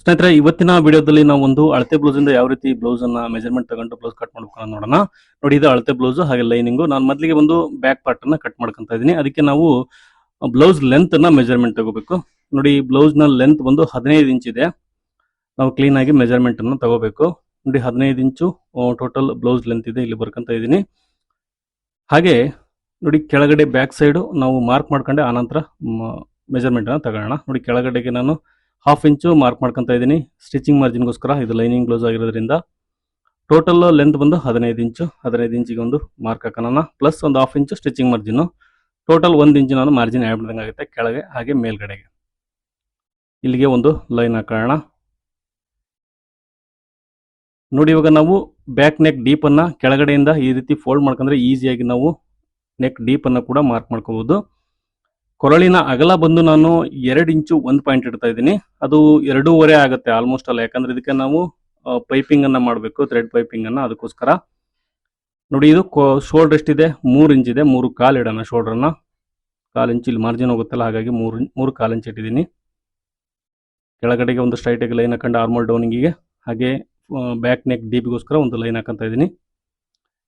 ಸ್ನೇಹಿತರೆ, ಇವತ್ತಿನ ವಿಡಿಯೋದಲ್ಲಿ ನಾವು ಒಂದು ಅಳತೆ ಬ್ಲೌಸ್ ಇಂದ ಯಾವ ರೀತಿ ಬ್ಲೌಸ್ ಅನ್ನ ಮೆಜರ್ಮೆಂಟ್ ತಗೊಂಡು ಬ್ಲೌಸ್ ಕಟ್ ಮಾಡ್ಬೇಕು ಅನ್ನೋದು ನೋಡೋಣ. ನೋಡಿ, ಇದು ಅಳತೆ ಬ್ಲೌಸ್ ಹಾಗೆ ಲೈನಿಂಗು. ನಾನು ಮೊದಲಿಗೆ ಒಂದು ಬ್ಯಾಕ್ ಪಾರ್ಟ್ ಅನ್ನ ಕಟ್ ಮಾಡ್ಕೊಂತ ಇದ್ದೀನಿ. ಅದಕ್ಕೆ ನಾವು ಬ್ಲೌಸ್ ಲೆಂತ್ ಅನ್ನ ಮೆಜರ್ಮೆಂಟ್ ತಗೋಬೇಕು. ನೋಡಿ, ಬ್ಲೌಸ್ ನ ಲೆಂತ್ ಬಂದು 15 ಇಂಚ್ ಇದೆ. ನಾವು ಕ್ಲೀನ್ ಆಗಿ ಮೆಜರ್ಮೆಂಟ್ ಅನ್ನು ತಗೋಬೇಕು. ನೋಡಿ, 15 ಇಂಚು ಟೋಟಲ್ ಬ್ಲೌಸ್ ಲೆಂತ್ ಇದೆ, ಇಲ್ಲಿ ಬರ್ಕೊಂತ ಇದ್ದೀನಿ. ಹಾಗೆ ನೋಡಿ, ಕೆಳಗಡೆ ಬ್ಯಾಕ್ ಸೈಡ್ ನಾವು ಮಾರ್ಕ್ ಮಾಡ್ಕೊಂಡೆ ಆನಂತರ ಮೆಜರ್ಮೆಂಟ್ ಅನ್ನ ತಗೋಣ. ನೋಡಿ, ಕೆಳಗಡೆಗೆ ನಾನು 1/2 ಇಂಚು ಮಾರ್ಕ್ ಮಾಡ್ಕೊಂತ ಇದ್ದೀನಿ ಸ್ಟಿಚಿಂಗ್ ಮಾರ್ಜಿನ್ಗೋಸ್ಕರ. ಇದು ಲೈನಿಂಗ್ ಬ್ಲೌಸ್ ಆಗಿರೋದ್ರಿಂದ ಟೋಟಲ್ ಲೆಂತ್ ಬಂದು 15 ಇಂಚು. 15 ಇಂಚಿಗೆ ಒಂದು ಮಾರ್ಕ್ ಹಾಕೋಣ, ಪ್ಲಸ್ ಒಂದು 1/2 ಇಂಚು ಸ್ಟಿಚಿಂಗ್ ಮಾರ್ಜಿನ್. ಟೋಟಲ್ 1 ಇಂಚು ನಾನು ಮಾರ್ಜಿನ್ ಆ್ಯಡ್ ಮಾಡಿದಂಗೆ ಆಗುತ್ತೆ ಕೆಳಗೆ ಹಾಗೆ ಮೇಲ್ಗಡೆಗೆ. ಇಲ್ಲಿಗೆ ಒಂದು ಲೈನ್ ಹಾಕೋಣ. ನೋಡಿ, ಇವಾಗ ನಾವು ಬ್ಯಾಕ್ ನೆಕ್ ಡೀಪ್ ಅನ್ನ ಕೆಳಗಡೆಯಿಂದ ಈ ರೀತಿ ಫೋಲ್ಡ್ ಮಾಡ್ಕೊಂಡ್ರೆ ಈಸಿಯಾಗಿ ನಾವು ನೆಕ್ ಡೀಪ್ ಅನ್ನ ಕೂಡ ಮಾರ್ಕ್ ಮಾಡ್ಕೋಬಹುದು. ಕೊರಳಿನ ಅಗಲ ಬಂದು ನಾನು 2 ಇಂಚು 1 ಪಾಯಿಂಟ್ ಇಡ್ತಾ ಇದ್ದೀನಿ. ಅದು 2.5 ಆಗುತ್ತೆ ಆಲ್ಮೋಸ್ಟ್ ಅಲ್ಲ, ಯಾಕಂದ್ರೆ ಇದಕ್ಕೆ ನಾವು ಪೈಪಿಂಗ್ ಅನ್ನ ಮಾಡಬೇಕು, ಥ್ರೆಡ್ ಪೈಪಿಂಗ್ ಅನ್ನ. ಅದಕ್ಕೋಸ್ಕರ ನೋಡಿ, ಇದು ಶೋಲ್ಡರ್ ಎಷ್ಟಿದೆ, 3 ಇಂಚ್ ಇದೆ. 3.25 ಇಡೋಣ ಶೋಲ್ಡರ್ನ. 1/4 ಇಂಚ್ ಇಲ್ಲಿ ಮಾರ್ಜಿನ್ ಹೋಗುತ್ತಲ್ಲ, ಹಾಗಾಗಿ 3.25 ಇಂಚ್ ಇಟ್ಟಿದ್ದೀನಿ. ಕೆಳಗಡೆಗೆ ಒಂದು ಸ್ಟ್ರೈಟ್ ಆಗಿ ಲೈನ್ ಹಾಕೊಂಡು ಆರ್ಮೋಲ್ ಡೌನಿಂಗಿಗೆ, ಹಾಗೆ ಬ್ಯಾಕ್ ನೆಕ್ ಡೀಪ್ಗೋಸ್ಕರ ಒಂದು ಲೈನ್ ಹಾಕೊಂತ ಇದ್ದೀನಿ.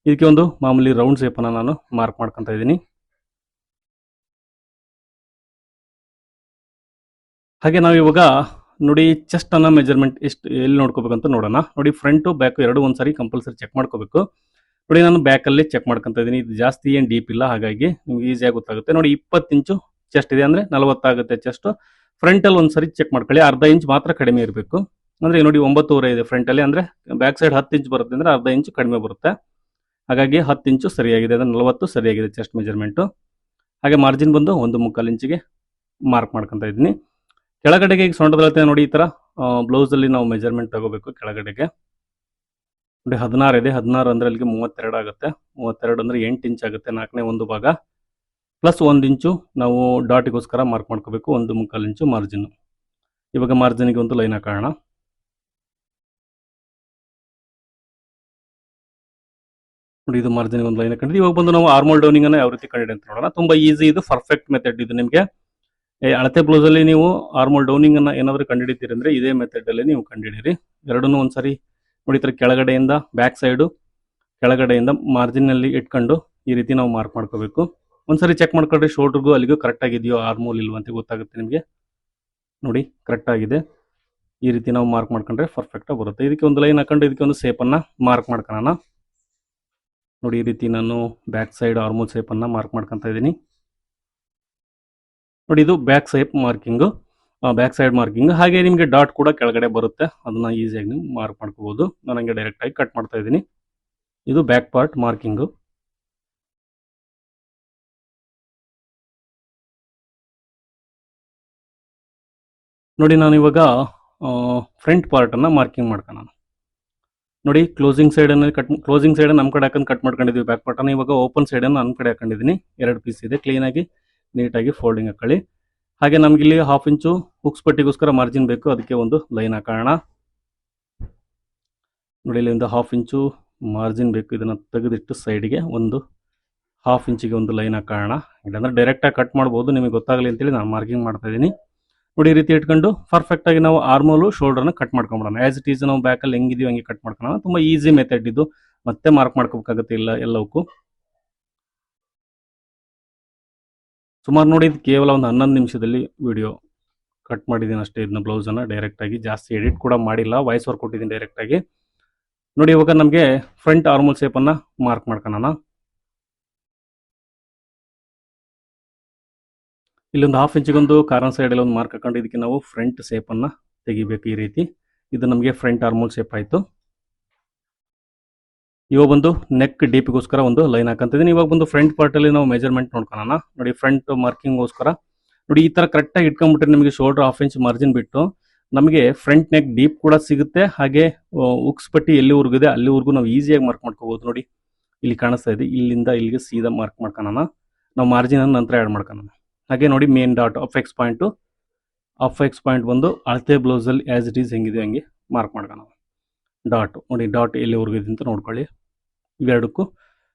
ಇದಕ್ಕೆ ಒಂದು ಮಾಮೂಲಿ ರೌಂಡ್ ಶೇಪ್ ಅನ್ನ ನಾನು ಮಾರ್ಕ್ ಮಾಡ್ಕೊಂತ ಇದ್ದೀನಿ. ಹಾಗೆ ನಾವು ಇವಾಗ ನೋಡಿ ಚೆಸ್ಟ್ ಅನ್ನ ಮೆಜರ್ಮೆಂಟ್ ಎಲ್ಲಿ ನೋಡ್ಕೋಬೇಕಂತ ನೋಡೋಣ. ನೋಡಿ, ಫ್ರಂಟು ಬ್ಯಾಕ್ ಎರಡು ಒಂದ್ಸರಿ ಕಂಪಲ್ಸರಿ ಚೆಕ್ ಮಾಡ್ಕೋಬೇಕು. ನೋಡಿ, ನಾನು ಬ್ಯಾಕ್ ಅಲ್ಲಿ ಚೆಕ್ ಮಾಡ್ಕೊಂತ ಇದ್ದೀನಿ. ಇದು ಜಾಸ್ತಿ ಏನು ಡೀಪ್ ಇಲ್ಲ, ಹಾಗಾಗಿ ನಿಮ್ಗೆ ಈಸಿಯಾಗಿ ಗೊತ್ತಾಗುತ್ತೆ. ನೋಡಿ, 20 ಇಂಚು ಚೆಸ್ಟ್ ಇದೆ, ಅಂದ್ರೆ 40 ಆಗುತ್ತೆ ಚೆಸ್ಟ್. ಫ್ರಂಟ್ ಅಲ್ಲಿ ಒಂದ್ಸರಿ ಚೆಕ್ ಮಾಡ್ಕೊಳ್ಳಿ, ಅರ್ಧ ಇಂಚ್ ಮಾತ್ರ ಕಡಿಮೆ ಇರಬೇಕು. ಅಂದ್ರೆ ನೋಡಿ, 9.5 ಇದೆ ಫ್ರಂಟ್ ಅಲ್ಲಿ, ಅಂದ್ರೆ ಬ್ಯಾಕ್ ಸೈಡ್ 10 ಇಂಚ್ ಬರುತ್ತೆ, ಅಂದ್ರೆ ಅರ್ಧ ಇಂಚು ಕಡಿಮೆ ಬರುತ್ತೆ. ಹಾಗಾಗಿ 10 ಇಂಚು ಸರಿಯಾಗಿದೆ, ಅಂದ್ರೆ 40 ಸರಿಯಾಗಿದೆ ಚೆಸ್ಟ್ ಮೆಜರ್ಮೆಂಟ್. ಹಾಗೆ ಮಾರ್ಜಿನ್ ಬಂದು 1.25 ಇಂಚಿಗೆ ಮಾರ್ಕ್ ಮಾಡ್ಕೊಂತ ಇದ್ದೀನಿ. ಕೆಳಗಡೆಗೆ ಈಗ ಸೊಂಟದ ನೋಡಿ, ಈ ತರ ಬ್ಲೌಸ್ ಅಲ್ಲಿ ನಾವು ಮೆಜರ್ಮೆಂಟ್ ತಗೋಬೇಕು. ಕೆಳಗಡೆಗೆ ನೋಡಿ 16 ಇದೆ. 16 ಅಂದ್ರೆ ಅಲ್ಲಿಗೆ 32 ಆಗುತ್ತೆ. 32 ಅಂದ್ರೆ 8 ಇಂಚ್ ಆಗುತ್ತೆ, 4ನೇ ಒಂದು ಭಾಗ, ಪ್ಲಸ್ 1 ಇಂಚು ನಾವು ಡಾಟಿಗೋಸ್ಕರ ಮಾರ್ಕ್ ಮಾಡ್ಕೋಬೇಕು. 1.25 ಇಂಚು ಮಾರ್ಜಿನ್. ಇವಾಗ ಮಾರ್ಜಿನ್ಗೆ ಒಂದು ಲೈನ್ ಹಾಕೋಣ. ನೋಡಿ, ಇದು ಮಾರ್ಜಿನ್ಗೆ ಒಂದು ಲೈನ್ ಹಾಕೊಂಡಿದ್ದು. ಇವಾಗ ಬಂದು ನಾವು ಆರ್ಮೋಲ್ ಡೌನಿಂಗ್ ಅನ್ನ ಯಾವ ರೀತಿ ಕಂಡಿಡಿ ಅಂತ ನೋಡೋಣ. ತುಂಬಾ ಈಸಿ, ಇದು ಪರ್ಫೆಕ್ಟ್ ಮೆಥಡ್. ಇದು ನಿಮಗೆ ಅಳತೆ ಬ್ಲೌಸ್ ಅಲ್ಲಿ ನೀವು ಆರ್ಮೋಲ್ ಡೌನಿಂಗ್ ಅನ್ನ ಏನಾದ್ರು ಕಂಡಿಡಿತೀರಿ ಅಂದ್ರೆ ಇದೇ ಮೆಥಡ್ ಅಲ್ಲಿ ನೀವು ಕಂಡಿಡಿರಿ. ಎರಡನ್ನೂ ಒಂದ್ಸರಿ ನೋಡಿ, ಕೆಳಗಡೆಯಿಂದ ಬ್ಯಾಕ್ ಸೈಡು, ಕೆಳಗಡೆಯಿಂದ ಮಾರ್ಜಿನ್ ನಲ್ಲಿ ಇಟ್ಕೊಂಡು ಈ ರೀತಿ ನಾವು ಮಾರ್ಕ್ ಮಾಡ್ಕೋಬೇಕು. ಒಂದ್ಸರಿ ಚೆಕ್ ಮಾಡ್ಕೊಂಡ್ರೆ ಶೋಲ್ಡರ್ಗೂ ಅಲ್ಲಿಗೂ ಕರೆಕ್ಟ್ ಆಗಿದೆಯೋ ಆರ್ಮೋಲ್ ಇಲ್ವಾ ಅಂತ ಗೊತ್ತಾಗುತ್ತೆ ನಿಮಗೆ. ನೋಡಿ, ಕರೆಕ್ಟ್ ಆಗಿದೆ. ಈ ರೀತಿ ನಾವು ಮಾರ್ಕ್ ಮಾಡ್ಕೊಂಡ್ರೆ ಪರ್ಫೆಕ್ಟ್ ಆಗಿ ಬರುತ್ತೆ. ಇದಕ್ಕೆ ಒಂದು ಲೈನ್ ಹಾಕೊಂಡು ಇದಕ್ಕೆ ಒಂದು ಶೇಪ್ ಅನ್ನ ಮಾರ್ಕ್ ಮಾಡ್ಕೊಳ್ಳೋಣ. ನೋಡಿ, ಈ ರೀತಿ ನಾನು ಬ್ಯಾಕ್ ಸೈಡ್ ಆರ್ಮೋಲ್ ಶೇಪ್ ಅನ್ನ ಮಾರ್ಕ್ ಮಾಡ್ಕೊಂತ ಇದ್ದೀನಿ. ನೋಡಿ, ಇದು back side marking, back side marking. ಹಾಗೆ ನಿಮಗೆ ಡಾಟ್ ಕೂಡ ಕೆಳಗಡೆ ಬರುತ್ತೆ, ಅದನ್ನ ಈಸಿಯಾಗಿ ನೀವು ಮಾರ್ಕ್ ಮಾಡ್ಕೋಬಹುದು. ನಾನು ಹಂಗೆ ಡೈರೆಕ್ಟ್ ಆಗಿ ಕಟ್ ಮಾಡ್ತಾ ಇದ್ದೀನಿ. ಇದು ಬ್ಯಾಕ್ ಪಾರ್ಟ್ ಮಾರ್ಕಿಂಗ್. ನೋಡಿ, ನಾನು ಇವಾಗ ಫ್ರಂಟ್ ಪಾರ್ಟ್ ಅನ್ನ ಮಾರ್ಕಿಂಗ್ ಮಾಡ್ಕೊಳ್ಳೋಣ. ನೋಡಿ, ಕ್ಲೋಸಿಂಗ್ ಸೈಡ್ ನಮ್ಮ ಕಡೆ ಹಾಕೊಂಡು ಕಟ್ ಮಾಡ್ಕೊಂಡಿದ್ದೀವಿ ಬ್ಯಾಕ್ ಪಾರ್ಟ್ ಅನ್ನ. ಇವಾಗ ಓಪನ್ ಸೈಡ್ ಅನ್ನು ನನ್ನ ಕಡೆ ಹಾಕೊಂಡಿದ್ದೀನಿ. 2 ಪೀಸ್ ಇದೆ. ಕ್ಲೀನ್ ಆಗಿ ನೀಟಾಗಿ ಫೋಲ್ಡಿಂಗ್ ಹಾಕೊಳ್ಳಿ. ಹಾಗೆ ನಮ್ಗೆ ಇಲ್ಲಿ 1/2 ಇಂಚು ಹುಕ್ಸ್ ಪಟ್ಟಿಗೋಸ್ಕರ ಮಾರ್ಜಿನ್ ಬೇಕು, ಅದಕ್ಕೆ ಒಂದು ಲೈನ್ ಹಾಕೋಣ. ನೋಡಿ, ಇಲ್ಲಿ ಒಂದು 1/2 ಇಂಚು ಮಾರ್ಜಿನ್ ಬೇಕು. ಇದನ್ನ ತೆಗೆದಿಟ್ಟು ಸೈಡ್ಗೆ ಒಂದು 1/2 ಇಂಚಿಗೆ ಒಂದು ಲೈನ್ ಹಾಕೋಣ. ಇಲ್ಲಾಂದ್ರೆ ಡೈರೆಕ್ಟ್ ಆಗಿ ಕಟ್ ಮಾಡ್ಬೋದು, ನಿಮಗೆ ಗೊತ್ತಾಗಲಿ ಅಂತೇಳಿ ನಾನು ಮಾರ್ಕಿಂಗ್ ಮಾಡ್ತಾ ಇದ್ದೀನಿ. ನೋಡಿ, ಈ ರೀತಿ ಇಟ್ಕೊಂಡು ಪರ್ಫೆಕ್ಟ್ ಆಗಿ ನಾವು ಆರ್ಮೋಲು ಶೋಲ್ಡರ್ನ ಕಟ್ ಮಾಡ್ಕೊಂಬಿಡೋಣ. ಆಸ್ ಇಟ್ ಈಸ್ ನಾವು ಬ್ಯಾಕಲ್ಲಿ ಹೆಂಗಿದೀವಿ ಹಂಗೆ ಕಟ್ ಮಾಡ್ಕೊಳ್ಳೋಣ. ತುಂಬಾ ಈಸಿ ಮೆಥಡ್ ಇದು, ಮತ್ತೆ ಮಾರ್ಕ್ ಮಾಡ್ಕೋಬೇಕಾಗುತ್ತೆ ಇಲ್ಲ ಎಲ್ಲವಕ್ಕೂ. ಸುಮಾರು ನೋಡಿ, ಇದು ಕೇವಲ ಒಂದು 11 ನಿಮಿಷದಲ್ಲಿ ವಿಡಿಯೋ ಕಟ್ ಮಾಡಿದ್ದೀನಿ ಅಷ್ಟೇ. ಇದನ್ನ ಬ್ಲೌಸ್ ಅನ್ನ ಡೈರೆಕ್ಟ್ ಆಗಿ ಜಾಸ್ತಿ ಎಡಿಟ್ ಕೂಡ ಮಾಡಿಲ್ಲ, ವಾಯ್ಸ್ ಓವರ್ ಕೊಟ್ಟಿದ್ದೀನಿ ಡೈರೆಕ್ಟ್ ಆಗಿ. ನೋಡಿ, ಇವಾಗ ನಮಗೆ ಫ್ರಂಟ್ ಆರ್ಮೋಲ್ ಶೇಪ್ ಅನ್ನ ಮಾರ್ಕ್ ಮಾಡ್ಕೊಳ್ಳೋಣ. ಇಲ್ಲೊಂದು 1/2 ಇಂಚಿಗೆ ಒಂದು ಕಾರ್ನರ್ ಸೈಡ್ ಅಲ್ಲಿ ಒಂದು ಮಾರ್ಕ್ ಹಾಕೊಂಡು ಇದಕ್ಕೆ ನಾವು ಫ್ರಂಟ್ ಶೇಪ್ ಅನ್ನ ತೆಗಿಬೇಕು ಈ ರೀತಿ. ಇದು ನಮಗೆ ಫ್ರಂಟ್ ಆರ್ಮೋಲ್ ಶೇಪ್ ಆಯ್ತು. ಇವಾಗ ಬಂದು ನೆಕ್ ಡೀಪ್ಗೋಸ್ಕರ ಒಂದು ಲೈನ್ ಹಾಕಂತಿದ್ದೀನಿ. ಇವಾಗ ಬಂದು ಫ್ರಂಟ್ ಪಾರ್ಟ್ ಅಲ್ಲಿ ನಾವು ಮೆಜರ್ಮೆಂಟ್ ನೋಡ್ಕೊಳ್ಳೋಣ. ನೋಡಿ, ಫ್ರಂಟ್ ಮಾರ್ಕಿಂಗ್ಗೋಸ್ಕರ ನೋಡಿ ಈ ತರ ಕರೆಕ್ಟ್ ಆಗಿ ಇಟ್ಕೊಂಡ್ಬಿಟ್ರೆ ನಿಮಗೆ ಶೋಲ್ಡರ್ 1/2 ಇಂಚ್ ಮಾರ್ಜಿನ್ ಬಿಟ್ಟು ನಮಗೆ ಫ್ರಂಟ್ ನೆಕ್ ಡೀಪ್ ಕೂಡ ಸಿಗುತ್ತೆ. ಹಾಗೆ ಉಕ್ಸ್ ಪಟ್ಟಿ ಎಲ್ಲಿವರೆಗೂ ಇದೆ ಅಲ್ಲಿವರೆಗೂ ನಾವು ಈಸಿಯಾಗಿ ಮಾರ್ಕ್ ಮಾಡ್ಕೋಬಹುದು. ನೋಡಿ, ಇಲ್ಲಿ ಕಾಣಿಸ್ತಾ ಇದೆ, ಇಲ್ಲಿಂದ ಇಲ್ಲಿಗೆ ಸೀದಾ ಮಾರ್ಕ್ ಮಾಡ್ಕೊಳ್ಳೋಣ. ನಾವು ಮಾರ್ಜಿನ್ ಅನ್ನು ನಂತರ ಆ್ಯಡ್ ಮಾಡ್ಕೊಳ್ಳೋಣ. ಹಾಗೆ ನೋಡಿ, ಮೇನ್ ಡಾಟ್ ಅಫೆಕ್ಸ್ ಪಾಯಿಂಟ್ ಬಂದು ಅಳತೆ ಬ್ಲೌಸ್ ಅಲ್ಲಿ ಆಸ್ ಇಟ್ ಈಸ್ ಹೆಂಗಿದೆ ಹಂಗೆ ಮಾರ್ಕ್ ಮಾಡ್ಕೊಳ್ಳೋಣ. ಡಾಟ್ ನೋಡಿ, ಡಾಟ್ ಎಲ್ಲಿವರೆಗೂ ಇದೆ ಅಂತ ನೋಡ್ಕೊಳ್ಳಿ. ಇವೆರಡಕ್ಕೂ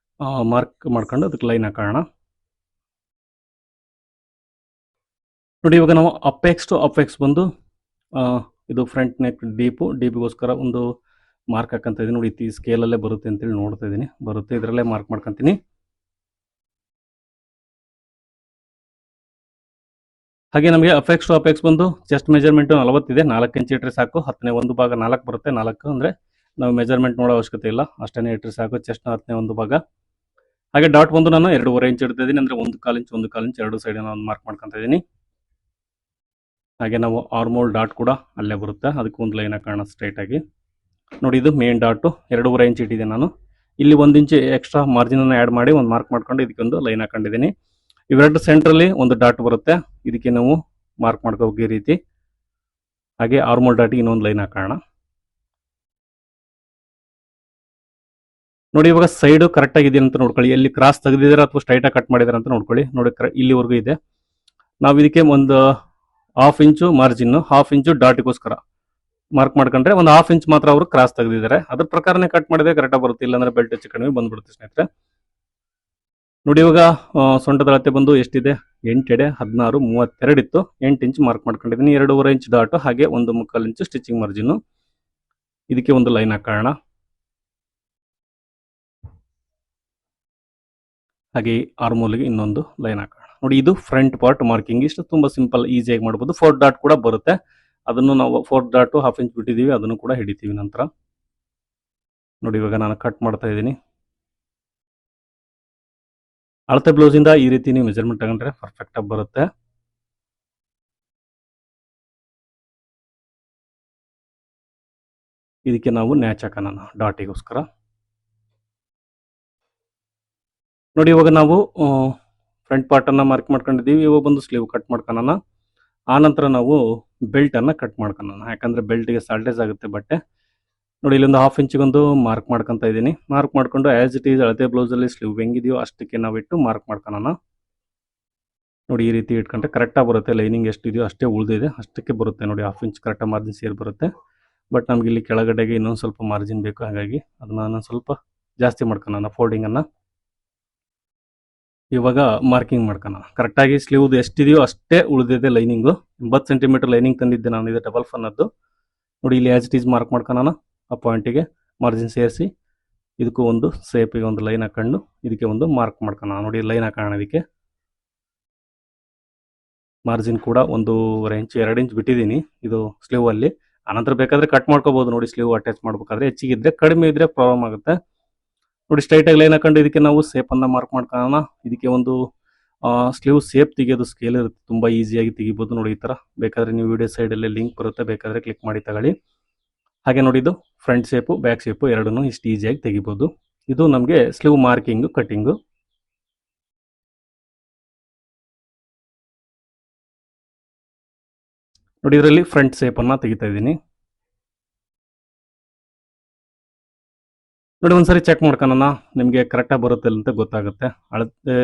ಮಾರ್ಕ್ ಮಾಡ್ಕೊಂಡು ಅದಕ್ಕೆ ಲೈನ್ ಹಾಕೋಣ. ನೋಡಿ, ಇವಾಗ ನಾವು ಅಪೆಕ್ಸ್ ಟು ಅಪೆಕ್ಸ್ ಬಂದು ಇದು ಫ್ರಂಟ್ ನೆಕ್ ಡೀಪಿಗೋಸ್ಕರ ಒಂದು ಮಾರ್ಕ್ ಹಾಕಂತ ಇದೀನಿ. ನೋಡಿ ಈ ಸ್ಕೇಲಲ್ಲೇ ಬರುತ್ತೆ ಅಂತೇಳಿ ನೋಡ್ತಾ ಇದ್ದೀನಿ. ಬರುತ್ತೆ, ಇದರಲ್ಲೇ ಮಾರ್ಕ್ ಮಾಡ್ಕೊತೀನಿ. ಹಾಗೆ ನಮಗೆ ಅಪೆಕ್ಸ್ ಟು ಅಪೆಕ್ಸ್ ಬಂದು ಚೆಸ್ಟ್ ಮೆಜರ್ಮೆಂಟ್ 40 ಇದೆ. 4 ಇಂಚ್ ಇಟ್ಟರೆ ಸಾಕು. 10ನೇ 1 ಭಾಗ 4 ಬರುತ್ತೆ. 4 ಅಂದರೆ ನಾವು ಮೆಜರ್ಮೆಂಟ್ ನೋಡೋ ಅವಶ್ಯಕತೆ ಇಲ್ಲ, ಅಷ್ಟೇ ಇಟ್ಟರೆ ಸಾಕು. ಚೆಸ್ಟ್ನ 10ನೇ 1 ಭಾಗ. ಹಾಗೆ ಡಾಟ್ ಬಂದು ನಾನು 2.5 ಇಂಚ್ ಇಡ್ತಾ ಇದ್ದೀನಿ, ಅಂದರೆ 1/4 ಇಂಚ್ 1/4 ಇಂಚ್ ಎರಡು ಸೈಡ್ ಒಂದು ಮಾರ್ಕ್ ಮಾಡ್ಕೊತಾ ಇದ್ದೀನಿ. ಹಾಗೆ ನಾವು ಆರ್ಮೋಲ್ ಡಾಟ್ ಕೂಡ ಅಲ್ಲೇ ಬರುತ್ತೆ, ಅದಕ್ಕೆ ಒಂದು ಲೈನ್ ಹಾಕೋಣ ಸ್ಟ್ರೈಟ್ ಆಗಿ. ನೋಡಿ ಇದು ಮೇನ್ ಡಾಟು 2.5 ಇಂಚ್ ಇಟ್ಟಿದೆ ನಾನು. ಇಲ್ಲಿ 1 ಇಂಚ್ ಎಕ್ಸ್ಟ್ರಾ ಮಾರ್ಜಿನ್ ಅನ್ನು ಆ್ಯಡ್ ಮಾಡಿ ಒಂದು ಮಾರ್ಕ್ ಮಾಡ್ಕೊಂಡು ಇದಕ್ಕೆ ಒಂದು ಲೈನ್ ಹಾಕೊಂಡಿದ್ದೀನಿ. ಇವೆರಡು ಸೆಂಟ್ರಲ್ಲಿ ಒಂದು ಡಾಟ್ ಬರುತ್ತೆ, ಇದಕ್ಕೆ ನಾವು ಮಾರ್ಕ್ ಮಾಡ್ಕೋಬೇಕು ಈ ರೀತಿ. ಹಾಗೆ ಆರ್ಮೋಲ್ ಡಾಟಿಗೆ ಇನ್ನೊಂದು ಲೈನ್ ಹಾಕೋಣ. ನೋಡಿ ಇವಾಗ ಸೈಡ್ ಕರೆಕ್ಟ್ ಆಗಿದೆ ಅಂತ ನೋಡ್ಕೊಳ್ಳಿ. ಎಲ್ಲಿ ಕ್ರಾಸ್ ತೆಗೆದಿದ್ದಾರೆ ಅಥವಾ ಸ್ಟ್ರೈಟ್ ಆಗಿ ಕಟ್ ಮಾಡಿದಾರೆ ಅಂತ ನೋಡ್ಕೊಳ್ಳಿ. ನೋಡಿ ಇಲ್ಲಿವರೆಗೂ ಇದೆ. ನಾವು ಇದಕ್ಕೆ ಒಂದು 1/2 ಇಂಚು ಮಾರ್ಜಿನ್, 1/2 ಇಂಚು ಡಾಟಿಗೋಸ್ಕರ ಮಾರ್ಕ್ ಮಾಡ್ಕೊಂಡ್ರೆ ಒಂದು 1/2 ಇಂಚ್ ಮಾತ್ರ ಅವರು ಕ್ರಾಸ್ ತೆಗೆದಿದ್ದಾರೆ. ಅದ್ರ ಪ್ರಕಾರನೇ ಕಟ್ ಮಾಡಿದ್ರೆ ಕರೆಕ್ಟಾಗಿ ಬರುತ್ತೆ, ಇಲ್ಲಾಂದ್ರೆ ಬೆಲ್ಟ್ ಹೆಚ್ಚು ಕಡಿಮೆ ಬಂದ್ಬಿಡುತ್ತೆ ಸ್ನೇಹಿತರೆ. ನೋಡಿ ಇವಾಗ ಸೊಂಟದ ಅಳತೆ ಬಂದು ಎಷ್ಟಿದೆ, 8 ಎಡೆ 16 32 ಇತ್ತು. 8 ಇಂಚ್ ಮಾರ್ಕ್ ಮಾಡ್ಕೊಂಡಿದ್ದೀನಿ. 2.5 ಇಂಚ್ ಡಾಟು, ಹಾಗೆ 1/4 ಇಂಚು ಸ್ಟಿಚಿಂಗ್ ಮಾರ್ಜಿನ್. ಇದಕ್ಕೆ ಒಂದು ಲೈನ್ ಹಾಕೋಣ. ಹಾಗೆ ಆರ್ಮೋಲ್ಗೆ ಇನ್ನೊಂದು ಲೈನ್ ಹಾಕೋಣ. ನೋಡಿ ಇದು ಫ್ರಂಟ್ ಪಾರ್ಟ್ ಮಾರ್ಕಿಂಗ್. ಇಷ್ಟು ತುಂಬ ಸಿಂಪಲ್, ಈಸಿಯಾಗಿ ಮಾಡ್ಬೋದು. 4 ಡಾಟ್ ಕೂಡ ಬರುತ್ತೆ, ಅದನ್ನು ನಾವು 4 ಡಾಟು 1/2 ಇಂಚ್ ಬಿಟ್ಟಿದ್ದೀವಿ, ಅದನ್ನು ಕೂಡ ಹಿಡಿತೀವಿ ನಂತರ. ನೋಡಿ ಇವಾಗ ನಾನು ಕಟ್ ಮಾಡ್ತಾ ಇದ್ದೀನಿ. ಅಳತೆ ಬ್ಲೌಸಿಂದ ಈ ರೀತಿ ನೀವು ಮೆಜರ್ಮೆಂಟ್ ತಗೊಂಡ್ರೆ ಪರ್ಫೆಕ್ಟಾಗಿ ಬರುತ್ತೆ. ಇದಕ್ಕೆ ನಾವು ನ್ಯಾಚ್ ಹಾಕೋಣ ಡಾಟಿಗೋಸ್ಕರ. ನೋಡಿ ಇವಾಗ ನಾವು ಫ್ರಂಟ್ ಪಾರ್ಟನ್ನು ಮಾರ್ಕ್ ಮಾಡ್ಕೊಂಡಿದ್ದೀವಿ. ಇವಾಗ ಬಂದು ಸ್ಲೀವ್ ಕಟ್ ಮಾಡ್ಕೊಳ್ಳೋಣ. ಆನಂತರ ನಾವು ಬೆಲ್ಟನ್ನು ಕಟ್ ಮಾಡ್ಕೊಳ್ಳೋಣ, ಯಾಕಂದರೆ ಬೆಲ್ಟಿಗೆ ಸಾಲ್ಟೇಜ್ ಆಗುತ್ತೆ ಬಟ್ಟೆ. ನೋಡಿ ಇಲ್ಲೊಂದು 1/2 ಇಂಚಿಗೊಂದು ಮಾರ್ಕ್ ಮಾಡ್ಕೊತಾ ಇದ್ದೀನಿ. ಮಾರ್ಕ್ ಮಾಡ್ಕೊಂಡು ಆ್ಯಸ್ ಇಟ್ ಈಸ್ ಅಳತೆ ಬ್ಲೌಸಲ್ಲಿ ಸ್ಲೀವ್ ಹೆಂಗಿದೆಯೋ ಅಷ್ಟಕ್ಕೆ ನಾವಿಟ್ಟು ಮಾರ್ಕ್ ಮಾಡ್ಕೊಳ್ಳೋಣ. ನೋಡಿ ಈ ರೀತಿ ಇಟ್ಕೊಂಡ್ರೆ ಕರೆಕ್ಟಾಗಿ ಬರುತ್ತೆ. ಲೈನಿಂಗ್ ಎಷ್ಟಿದೆಯೋ ಅಷ್ಟೇ ಉಳಿದಿದೆ, ಅಷ್ಟಕ್ಕೆ ಬರುತ್ತೆ. ನೋಡಿ 1/2 ಇಂಚ್ ಕರೆಕ್ಟಾಗಿ ಮಾರ್ಜಿನ್ ಸೇರಿ ಬರುತ್ತೆ. ಬಟ್ ನಮ್ಗೆ ಇಲ್ಲಿ ಕೆಳಗಡೆಗೆ ಇನ್ನೊಂದು ಸ್ವಲ್ಪ ಮಾರ್ಜಿನ್ ಬೇಕು, ಹಾಗಾಗಿ ಅದನ್ನ ನಾನು ಸ್ವಲ್ಪ ಜಾಸ್ತಿ ಮಾಡ್ಕೊಳ್ಳೋಣ ಫೋಲ್ಡಿಂಗನ್ನು. ಇವಾಗ ಮಾರ್ಕಿಂಗ್ ಮಾಡ್ಕೊಳ್ಳೋಣ. ಕರೆಕ್ಟಾಗಿ ಸ್ಲೀವ್ದು ಎಷ್ಟಿದೆಯೋ ಅಷ್ಟೇ ಉಳಿದಿದೆ ಲೈನಿಂಗು. 80 ಸೆಂಟಿಮೀಟರ್ ಲೈನಿಂಗ್ ತಂದಿದ್ದೆ ನಾನು, ಇದು ಡಬಲ್ ಫನ್ನದ್ದು. ನೋಡಿ ಇಲ್ಲಿ ಆ್ಯಸ್ ಇಟ್ ಈಸ್ ಮಾರ್ಕ್ ಮಾಡ್ಕೊಳ್ಳೋಣ. ಆ ಪಾಯಿಂಟಿಗೆ ಮಾರ್ಜಿನ್ ಸೇರಿಸಿ ಇದಕ್ಕೂ ಒಂದು ಸೇಪಿಗೆ ಒಂದು ಲೈನ್ ಹಾಕೊಂಡು ಇದಕ್ಕೆ ಒಂದು ಮಾರ್ಕ್ ಮಾಡ್ಕೊಳ್ಳೋಣ. ನೋಡಿ ಲೈನ್ ಹಾಕೋಣ. ಇದಕ್ಕೆ ಮಾರ್ಜಿನ್ ಕೂಡ 1.5 ಇಂಚ್ 2 ಇಂಚ್ ಬಿಟ್ಟಿದ್ದೀನಿ ಇದು ಸ್ಲೀವಲ್ಲಿ. ಆನಂತರ ಬೇಕಾದರೆ ಕಟ್ ಮಾಡ್ಕೋಬೋದು. ನೋಡಿ ಸ್ಲೀವ್ ಅಟ್ಯಾಚ್ ಮಾಡಬೇಕಾದ್ರೆ ಹೆಚ್ಚಿಗಿದ್ರೆ, ಕಡಿಮೆ ಇದ್ದರೆ ಪ್ರಾಬ್ಲಮ್ ಆಗುತ್ತೆ. ನೋಡಿ ಸ್ಟ್ರೈಟಾಗಿ ಲೈನ್ ಹಾಕೊಂಡು ಇದಕ್ಕೆ ನಾವು ಸೇಪನ್ನು ಮಾರ್ಕ್ ಮಾಡ್ಕೊಳ್ಳೋಣ. ಇದಕ್ಕೆ ಒಂದು ಸ್ಲೀವ್ ಸೇಪ್ ತೆಗೆಯೋದು ಸ್ಕೇಲ್ ಇರುತ್ತೆ, ತುಂಬ ಈಸಿಯಾಗಿ ತೆಗಿಬೋದು. ನೋಡಿ ಈ ಥರ. ಬೇಕಾದರೆ ನೀವು ವಿಡಿಯೋ ಸೈಡಲ್ಲೇ ಲಿಂಕ್ ಬರುತ್ತೆ, ಬೇಕಾದರೆ ಕ್ಲಿಕ್ ಮಾಡಿ ತಗೊಳ್ಳಿ. ಹಾಗೆ ನೋಡಿ ಇದು ಫ್ರಂಟ್ ಶೇಪು ಬ್ಯಾಕ್ ಶೇಪು ಎರಡನ್ನೂ ಇಷ್ಟು ಈಸಿಯಾಗಿ ತೆಗಿಬೋದು. ಇದು ನಮಗೆ ಸ್ಲೀವ್ ಮಾರ್ಕಿಂಗು ಕಟ್ಟಿಂಗು. ನೋಡಿ ಇದರಲ್ಲಿ ಫ್ರಂಟ್ ಶೇಪನ್ನು ತೆಗಿತಾ ಇದ್ದೀನಿ. ನೋಡಿ ಒಂದ್ಸರಿ ಚೆಕ್ ಮಾಡ್ಕೊಳ್ಳೋಣ, ನಿಮಗೆ ಕರೆಕ್ಟಾಗಿ ಬರುತ್ತೆ ಅಂತ ಗೊತ್ತಾಗುತ್ತೆ. ಅಳತೆ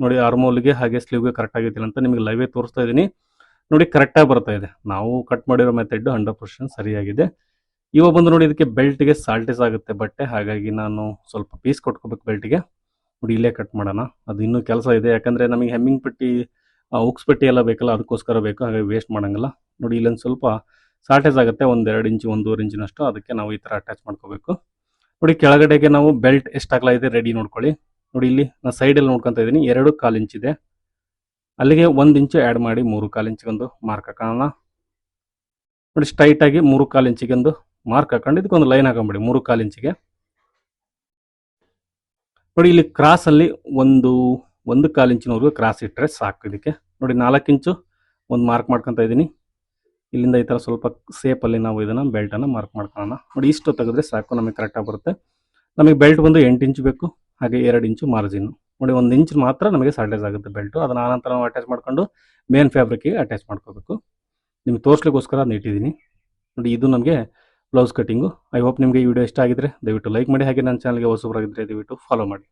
ನೋಡಿ ಆರ್ಮೋಲ್ಗೆ ಹಾಗೆ ಸ್ಲೀವ್ಗೆ ಕರೆಕ್ಟ್ ಆಗಿದ್ದಿಲ್ಲ ಅಂತ ನಿಮಗೆ ಲೈವೇ ತೋರಿಸ್ತಾ ಇದ್ದೀನಿ. ನೋಡಿ ಕರೆಕ್ಟಾಗಿ ಬರ್ತಾ ಇದೆ. ನಾವು ಕಟ್ ಮಾಡಿರೋ ಮೆಥಡ್ 100% ಸರಿಯಾಗಿದೆ. ಇವಾಗ ಬಂದು ನೋಡಿ ಇದಕ್ಕೆ ಬೆಲ್ಟ್ಗೆ ಸಾಲ್ಟೇಜ್ ಆಗುತ್ತೆ ಬಟ್ಟೆ, ಹಾಗಾಗಿ ನಾನು ಸ್ವಲ್ಪ ಪೀಸ್ ಕೊಟ್ಕೋಬೇಕು ಬೆಲ್ಟ್ಗೆ. ನೋಡಿ ಇಲ್ಲೇ ಕಟ್ ಮಾಡೋಣ, ಅದು ಇನ್ನೂ ಕೆಲಸ ಇದೆ. ಯಾಕಂದರೆ ನಮಗೆ ಹೆಮ್ಮಿಂಗ್ ಪಟ್ಟಿ ಉಕ್ಸ್ ಪಟ್ಟಿ ಎಲ್ಲ ಬೇಕಲ್ಲ, ಅದಕ್ಕೋಸ್ಕರ ಬೇಕು, ಹಾಗಾಗಿ ವೇಸ್ಟ್ ಮಾಡೋಂಗಿಲ್ಲ. ನೋಡಿ ಇಲ್ಲೊಂದು ಸ್ವಲ್ಪ ಸಾಲ್ಟೇಜ್ ಆಗುತ್ತೆ, 1-2 ಇಂಚು 1.5 ಇಂಚಿನಷ್ಟು. ಅದಕ್ಕೆ ನಾವು ಈ ಥರ ಅಟ್ಯಾಚ್ ಮಾಡ್ಕೋಬೇಕು. ನೋಡಿ ಕೆಳಗಡೆಗೆ ನಾವು ಬೆಲ್ಟ್ ಎಷ್ಟು ಅಗಲ ಇದೆ ರೆಡಿ ನೋಡ್ಕೊಳ್ಳಿ. ನೋಡಿ ಇಲ್ಲಿ ನಾನು ಸೈಡಲ್ಲಿ ನೋಡ್ಕೊತಾ ಇದ್ದೀನಿ, 2.25 ಇಂಚ್ ಇದೆ. ಅಲ್ಲಿಗೆ 1 ಇಂಚು ಆ್ಯಡ್ ಮಾಡಿ 3.25 ಇಂಚಿಗೊಂದು ಮಾರ್ಕ್ ಹಾಕೋಣ. ನೋಡಿ ಸ್ಟ್ರೈಟಾಗಿ 3.25 ಇಂಚಿಗೊಂದು ಮಾರ್ಕ್ ಹಾಕೊಂಡು ಇದಕ್ಕೊಂದು ಲೈನ್ ಹಾಕೊಂಬಿಡಿ 3.25 ಇಂಚಿಗೆ. ನೋಡಿ ಇಲ್ಲಿ ಕ್ರಾಸಲ್ಲಿ 1.25 ಇಂಚಿನವರೆಗೂ ಕ್ರಾಸ್ ಇಟ್ಟರೆ ಸಾಕು ಇದಕ್ಕೆ. ನೋಡಿ 4 ಇಂಚು ಒಂದು ಮಾರ್ಕ್ ಮಾಡ್ಕೊತಾ ಇದ್ದೀನಿ. ಇಲ್ಲಿಂದ ಈ ಥರ ಸ್ವಲ್ಪ ಸೇಪಲ್ಲಿ ನಾವು ಇದನ್ನು ಬೆಲ್ಟನ್ನು ಮಾರ್ಕ್ ಮಾಡ್ಕೊಳ್ಳೋಣ. ನೋಡಿ ಇಷ್ಟು ತೆಗೆದ್ರೆ ಸಾಕು, ನಮಗೆ ಕರೆಕ್ಟಾಗಿ ಬರುತ್ತೆ. ನಮಗೆ ಬೆಲ್ಟ್ ಬಂದು 8 ಇಂಚು ಬೇಕು, ಹಾಗೆ 2 ಇಂಚು ಮಾರ್ಜಿನ್ನು. ನೋಡಿ 1 ಇಂಚ್ ಮಾತ್ರ ನಮಗೆ ಸಾಲ್ಟೇಜ್ ಆಗುತ್ತೆ ಬೆಲ್ಟು. ಅದನ್ನು ಆನಂತರ ನಾವು ಅಟ್ಯಾಚ್ ಮಾಡ್ಕೊಂಡು ಮೇನ್ ಫ್ಯಾಬ್ರಿಕ್ಕಿಗೆ ಅಟ್ಯಾಚ್ ಮಾಡ್ಕೋಬೇಕು. ನಿಮಗೆ ತೋರಿಸ್ಲಿಕ್ಕೋಸ್ಕರ ಅದನ್ನ ಇಟ್ಟಿದ್ದೀನಿ. ನೋಡಿ ಇದು ನಮಗೆ ಬ್ಲೌಸ್ ಕಟ್ಟಿಂಗು. ಐ ಹೋಪ್ ನಿಮಗೆ ಈ ವಿಡಿಯೋ ಇಷ್ಟ ಆಗಿದ್ರೆ ದಯವಿಟ್ಟು ಲೈಕ್ ಮಾಡಿ, ಹಾಗೆ ನನ್ನ ಚಾನಲ್ಗೆ ಹೊಸಬರಾಗಿದ್ದರೆ ದಯವಿಟ್ಟು ಫಾಲೋ ಮಾಡಿ.